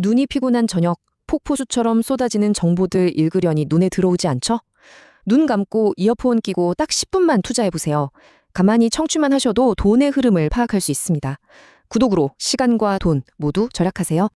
눈이 피곤한 저녁, 폭포수처럼 쏟아지는 정보들 읽으려니 눈에 들어오지 않죠? 눈 감고 이어폰 끼고 딱 10분만 투자해보세요. 가만히 청취만 하셔도 돈의 흐름을 파악할 수 있습니다. 구독으로 시간과 돈 모두 절약하세요.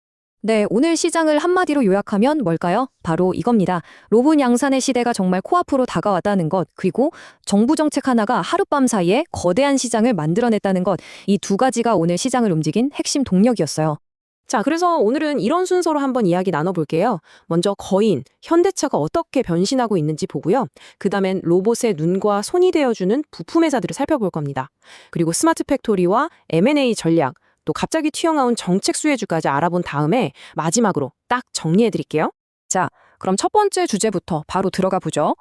네, 오늘 시장을 한마디로 요약하면 뭘까요? 바로 이겁니다. 로봇 양산의 시대가 정말 코앞으로 다가왔다는 것, 그리고 정부 정책 하나가 하룻밤 사이에 거대한 시장을 만들어냈다는 것, 이 두 가지가 오늘 시장을 움직인 핵심 동력이었어요. 자, 그래서 오늘은 이런 순서로 한번 이야기 나눠볼게요. 먼저 거인, 현대차가 어떻게 변신하고 있는지 보고요. 그 다음엔 로봇의 눈과 손이 되어주는 부품 회사들을 살펴볼 겁니다. 그리고 스마트 팩토리와 M&A 전략, 또 갑자기 튀어나온 정책 수혜주까지 알아본 다음에 마지막으로 딱 정리해드릴게요. 자, 그럼 첫 번째 주제부터 바로 들어가 보죠.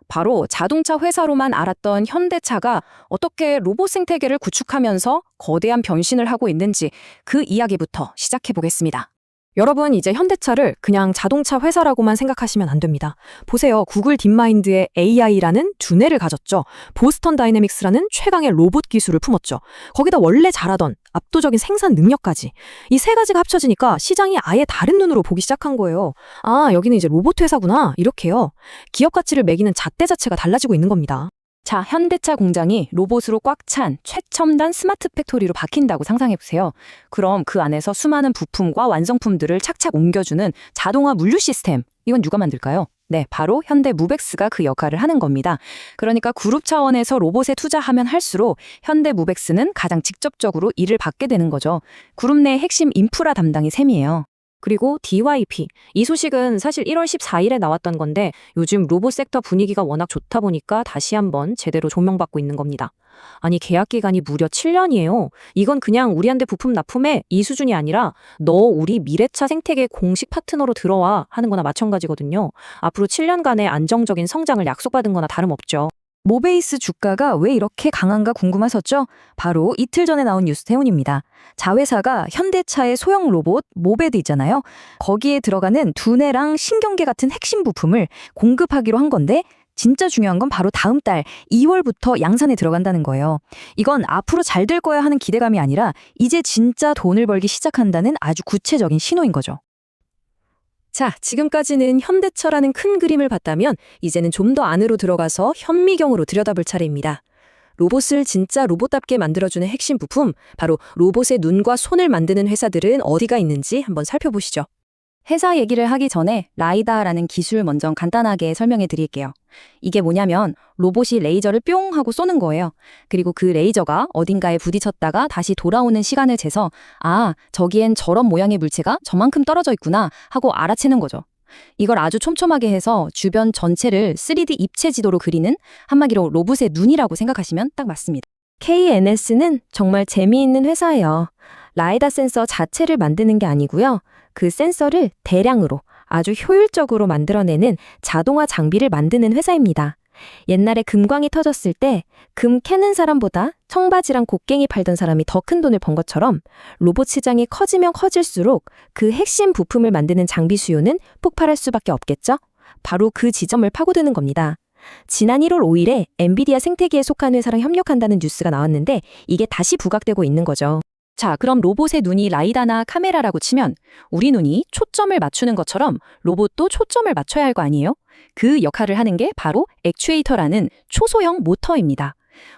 바로 자동차 회사로만 알았던 현대차가 어떻게 로봇 생태계를 구축하면서 거대한 변신을 하고 있는지 그 이야기부터 시작해 보겠습니다. 여러분, 이제 현대차를 그냥 자동차 회사라고만 생각하시면 안 됩니다. 보세요. 구글 딥마인드의 AI라는 두뇌를 가졌죠. 보스턴 다이내믹스라는 최강의 로봇 기술을 품었죠. 거기다 원래 잘하던 압도적인 생산 능력까지. 이 세 가지가 합쳐지니까 시장이 아예 다른 눈으로 보기 시작한 거예요. 아, 여기는 이제 로봇 회사구나. 이렇게요. 기업 가치를 매기는 잣대 자체가 달라지고 있는 겁니다. 자, 현대차 공장이 로봇으로 꽉 찬 최첨단 스마트 팩토리로 바뀐다고 상상해보세요. 그럼 그 안에서 수많은 부품과 완성품들을 착착 옮겨주는 자동화 물류 시스템, 이건 누가 만들까요? 네, 바로 현대무벡스가 그 역할을 하는 겁니다. 그러니까 그룹 차원에서 로봇에 투자하면 할수록 현대무벡스는 가장 직접적으로 일을 받게 되는 거죠. 그룹 내 핵심 인프라 담당이 셈이에요. 그리고 DYP, 이 소식은 사실 1월 14일에 나왔던 건데 요즘 로봇 섹터 분위기가 워낙 좋다 보니까 다시 한번 제대로 조명받고 있는 겁니다. 아니, 계약 기간이 무려 7년이에요. 이건 그냥 우리한테 부품 납품해 이 수준이 아니라 너 우리 미래차 생태계 공식 파트너로 들어와 하는 거나 마찬가지거든요. 앞으로 7년간의 안정적인 성장을 약속받은 거나 다름없죠. 모베이스 주가가 왜 이렇게 강한가 궁금하셨죠? 바로 이틀 전에 나온 뉴스 때문입니다. 자회사가 현대차의 소형 로봇 모베드 있잖아요. 거기에 들어가는 두뇌랑 신경계 같은 핵심 부품을 공급하기로 한 건데 진짜 중요한 건 바로 다음 달 2월부터 양산에 들어간다는 거예요. 이건 앞으로 잘 될 거야 하는 기대감이 아니라 이제 진짜 돈을 벌기 시작한다는 아주 구체적인 신호인 거죠. 자, 지금까지는 현대차라는 큰 그림을 봤다면 이제는 좀 더 안으로 들어가서 현미경으로 들여다볼 차례입니다. 로봇을 진짜 로봇답게 만들어주는 핵심 부품, 바로 로봇의 눈과 손을 만드는 회사들은 어디가 있는지 한번 살펴보시죠. 회사 얘기를 하기 전에 라이다라는 기술 먼저 간단하게 설명해 드릴게요. 이게 뭐냐면 로봇이 레이저를 뿅 하고 쏘는 거예요. 그리고 그 레이저가 어딘가에 부딪혔다가 다시 돌아오는 시간을 재서 아, 저기엔 저런 모양의 물체가 저만큼 떨어져 있구나 하고 알아채는 거죠. 이걸 아주 촘촘하게 해서 주변 전체를 3D 입체 지도로 그리는 한마디로 로봇의 눈이라고 생각하시면 딱 맞습니다. KNS는 정말 재미있는 회사예요. 라이다 센서 자체를 만드는 게 아니고요. 그 센서를 대량으로 아주 효율적으로 만들어내는 자동화 장비를 만드는 회사입니다. 옛날에 금광이 터졌을 때 금 캐는 사람보다 청바지랑 곡괭이 팔던 사람이 더 큰 돈을 번 것처럼 로봇 시장이 커지면 커질수록 그 핵심 부품을 만드는 장비 수요는 폭발할 수밖에 없겠죠? 바로 그 지점을 파고드는 겁니다. 지난 1월 5일에 엔비디아 생태계에 속한 회사랑 협력한다는 뉴스가 나왔는데 이게 다시 부각되고 있는 거죠. 자, 그럼 로봇의 눈이 라이다나 카메라라고 치면 우리 눈이 초점을 맞추는 것처럼 로봇도 초점을 맞춰야 할 거 아니에요? 그 역할을 하는 게 바로 액추에이터라는 초소형 모터입니다.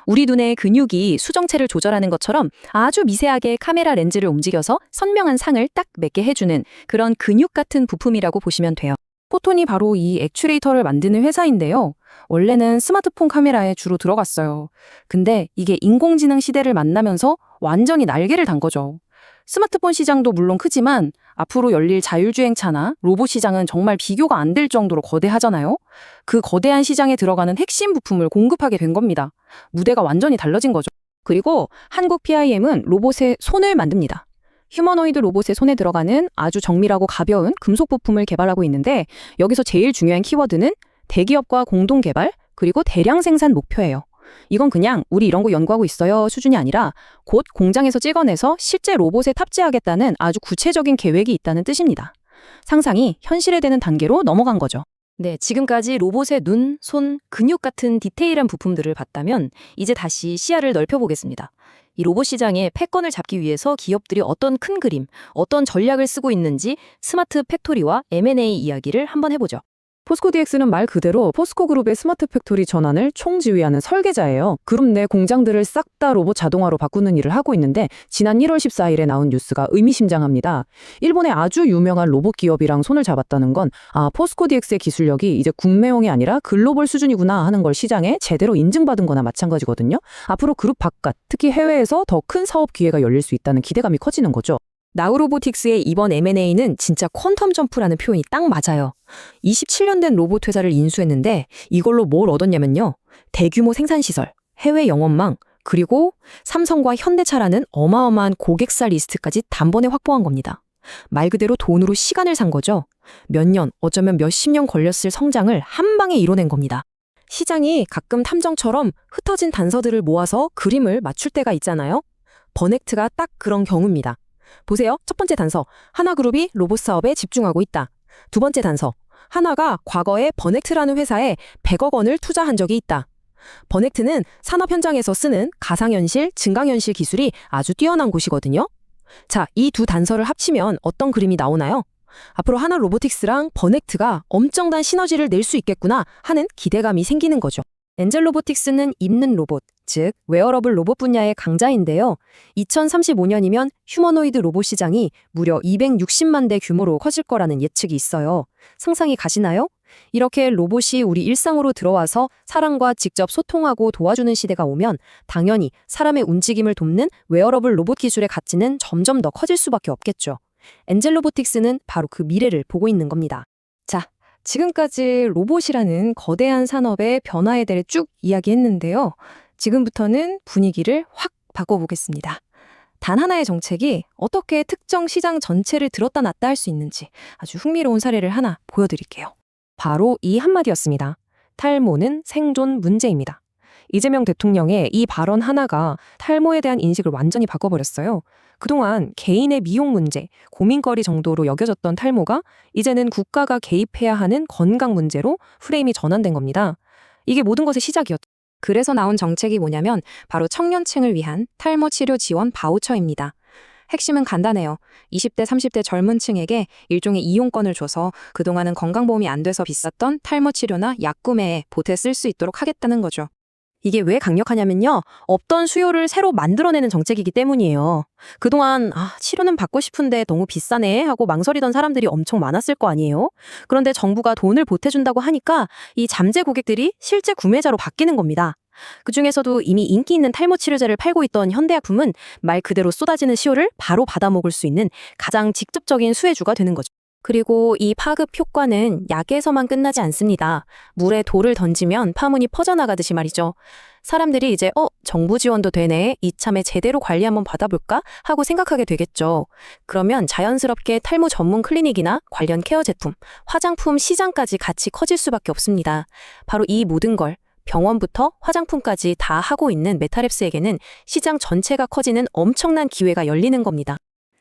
우리 눈의 근육이 수정체를 조절하는 것처럼 아주 미세하게 카메라 렌즈를 움직여서 선명한 상을 딱 맺게 해주는 그런 근육 같은 부품이라고 보시면 돼요. 포톤이 바로 이 액추에이터를 만드는 회사인데요. 원래는 스마트폰 카메라에 주로 들어갔어요. 근데 이게 인공지능 시대를 만나면서 완전히 날개를 단 거죠. 스마트폰 시장도 물론 크지만 앞으로 열릴 자율주행차나 로봇 시장은 정말 비교가 안 될 정도로 거대하잖아요. 그 거대한 시장에 들어가는 핵심 부품을 공급하게 된 겁니다. 무대가 완전히 달라진 거죠. 그리고 한국 PIM은 로봇의 손을 만듭니다. 휴머노이드 로봇의 손에 들어가는 아주 정밀하고 가벼운 금속 부품을 개발하고 있는데 여기서 제일 중요한 키워드는 대기업과 공동 개발 그리고 대량 생산 목표예요. 이건 그냥 우리 이런 거 연구하고 있어요 수준이 아니라 곧 공장에서 찍어내서 실제 로봇에 탑재하겠다는 아주 구체적인 계획이 있다는 뜻입니다. 상상이 현실에 되는 단계로 넘어간 거죠. 네, 지금까지 로봇의 눈, 손, 근육 같은 디테일한 부품들을 봤다면 이제 다시 시야를 넓혀보겠습니다. 이 로봇 시장의 패권을 잡기 위해서 기업들이 어떤 큰 그림, 어떤 전략을 쓰고 있는지 스마트 팩토리와 M&A 이야기를 한번 해보죠. 포스코 DX는 말 그대로 포스코 그룹의 스마트 팩토리 전환을 총지휘하는 설계자예요. 그룹 내 공장들을 싹 다 로봇 자동화로 바꾸는 일을 하고 있는데 지난 1월 14일에 나온 뉴스가 의미심장합니다. 일본의 아주 유명한 로봇 기업이랑 손을 잡았다는 건 포스코 DX의 기술력이 이제 국내용이 아니라 글로벌 수준이구나 하는 걸 시장에 제대로 인증받은 거나 마찬가지거든요. 앞으로 그룹 바깥, 특히 해외에서 더 큰 사업 기회가 열릴 수 있다는 기대감이 커지는 거죠. 나우로보틱스의 이번 M&A는 진짜 퀀텀 점프라는 표현이 딱 맞아요. 27년 된 로봇 회사를 인수했는데 이걸로 뭘 얻었냐면요. 대규모 생산시설, 해외 영업망, 그리고 삼성과 현대차라는 어마어마한 고객사 리스트까지 단번에 확보한 겁니다. 말 그대로 돈으로 시간을 산 거죠. 몇 년, 어쩌면 몇십 년 걸렸을 성장을 한 방에 이뤄낸 겁니다. 시장이 가끔 탐정처럼 흩어진 단서들을 모아서 그림을 맞출 때가 있잖아요. 버넥트가 딱 그런 경우입니다. 보세요. 첫 번째 단서, 하나그룹이 로봇 사업에 집중하고 있다. 두 번째 단서, 하나가 과거에 버넥트라는 회사에 100억 원을 투자한 적이 있다. 버넥트는 산업 현장에서 쓰는 가상현실, 증강현실 기술이 아주 뛰어난 곳이거든요. 자, 이 두 단서를 합치면 어떤 그림이 나오나요? 앞으로 하나 로보틱스랑 버넥트가 엄청난 시너지를 낼 수 있겠구나 하는 기대감이 생기는 거죠. 엔젤 로보틱스는 입는 로봇, 즉 웨어러블 로봇 분야의 강자인데요. 2035년이면 휴머노이드 로봇 시장이 무려 260만 대 규모로 커질 거라는 예측이 있어요. 상상이 가시나요? 이렇게 로봇이 우리 일상으로 들어와서 사람과 직접 소통하고 도와주는 시대가 오면 당연히 사람의 움직임을 돕는 웨어러블 로봇 기술의 가치는 점점 더 커질 수밖에 없겠죠. 엔젤 로보틱스는 바로 그 미래를 보고 있는 겁니다. 자, 지금까지 로봇이라는 거대한 산업의 변화에 대해 쭉 이야기했는데요. 지금부터는 분위기를 확 바꿔보겠습니다. 단 하나의 정책이 어떻게 특정 시장 전체를 들었다 놨다 할 수 있는지 아주 흥미로운 사례를 하나 보여드릴게요. 바로 이 한마디였습니다. 탈모는 생존 문제입니다. 이재명 대통령의 이 발언 하나가 탈모에 대한 인식을 완전히 바꿔버렸어요. 그동안 개인의 미용 문제, 고민거리 정도로 여겨졌던 탈모가 이제는 국가가 개입해야 하는 건강 문제로 프레임이 전환된 겁니다. 이게 모든 것의 시작이었죠. 그래서 나온 정책이 뭐냐면 바로 청년층을 위한 탈모 치료 지원 바우처입니다. 핵심은 간단해요. 20대, 30대 젊은 층에게 일종의 이용권을 줘서 그동안은 건강보험이 안 돼서 비쌌던 탈모 치료나 약 구매에 보태 쓸 수 있도록 하겠다는 거죠. 이게 왜 강력하냐면요. 없던 수요를 새로 만들어내는 정책이기 때문이에요. 그동안 치료는 받고 싶은데 너무 비싸네 하고 망설이던 사람들이 엄청 많았을 거 아니에요. 그런데 정부가 돈을 보태준다고 하니까 이 잠재 고객들이 실제 구매자로 바뀌는 겁니다. 그중에서도 이미 인기 있는 탈모 치료제를 팔고 있던 현대약품은 말 그대로 쏟아지는 수요를 바로 받아먹을 수 있는 가장 직접적인 수혜주가 되는 거죠. 그리고 이 파급 효과는 약에서만 끝나지 않습니다. 물에 돌을 던지면 파문이 퍼져나가듯이 말이죠. 사람들이 이제 정부 지원도 되네, 이참에 제대로 관리 한번 받아볼까 하고 생각하게 되겠죠. 그러면 자연스럽게 탈모 전문 클리닉이나 관련 케어 제품, 화장품 시장까지 같이 커질 수밖에 없습니다. 바로 이 모든 걸 병원부터 화장품까지 다 하고 있는 메타랩스에게는 시장 전체가 커지는 엄청난 기회가 열리는 겁니다.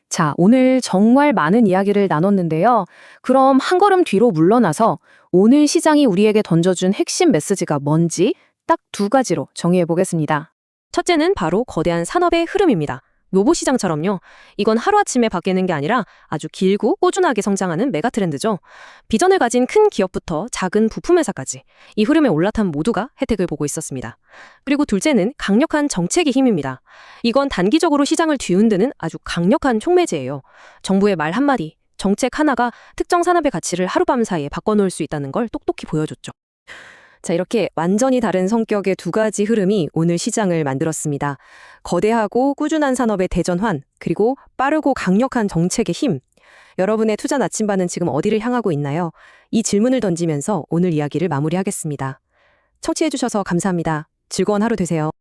자, 오늘 정말 많은 이야기를 나눴는데요. 그럼 한 걸음 뒤로 물러나서 오늘 시장이 우리에게 던져준 핵심 메시지가 뭔지 딱 두 가지로 정의해 보겠습니다. 첫째는 바로 거대한 산업의 흐름입니다. 로봇 시장처럼요. 이건 하루아침에 바뀌는 게 아니라 아주 길고 꾸준하게 성장하는 메가 트렌드죠. 비전을 가진 큰 기업부터 작은 부품 회사까지 이 흐름에 올라탄 모두가 혜택을 보고 있었습니다. 그리고 둘째는 강력한 정책의 힘입니다. 이건 단기적으로 시장을 뒤흔드는 아주 강력한 촉매제예요. 정부의 말 한마디, 정책 하나가 특정 산업의 가치를 하룻밤 사이에 바꿔놓을 수 있다는 걸 똑똑히 보여줬죠. 자, 이렇게 완전히 다른 성격의 두 가지 흐름이 오늘 시장을 만들었습니다. 거대하고 꾸준한 산업의 대전환, 그리고 빠르고 강력한 정책의 힘. 여러분의 투자 나침반은 지금 어디를 향하고 있나요? 이 질문을 던지면서 오늘 이야기를 마무리하겠습니다. 청취해주셔서 감사합니다. 즐거운 하루 되세요.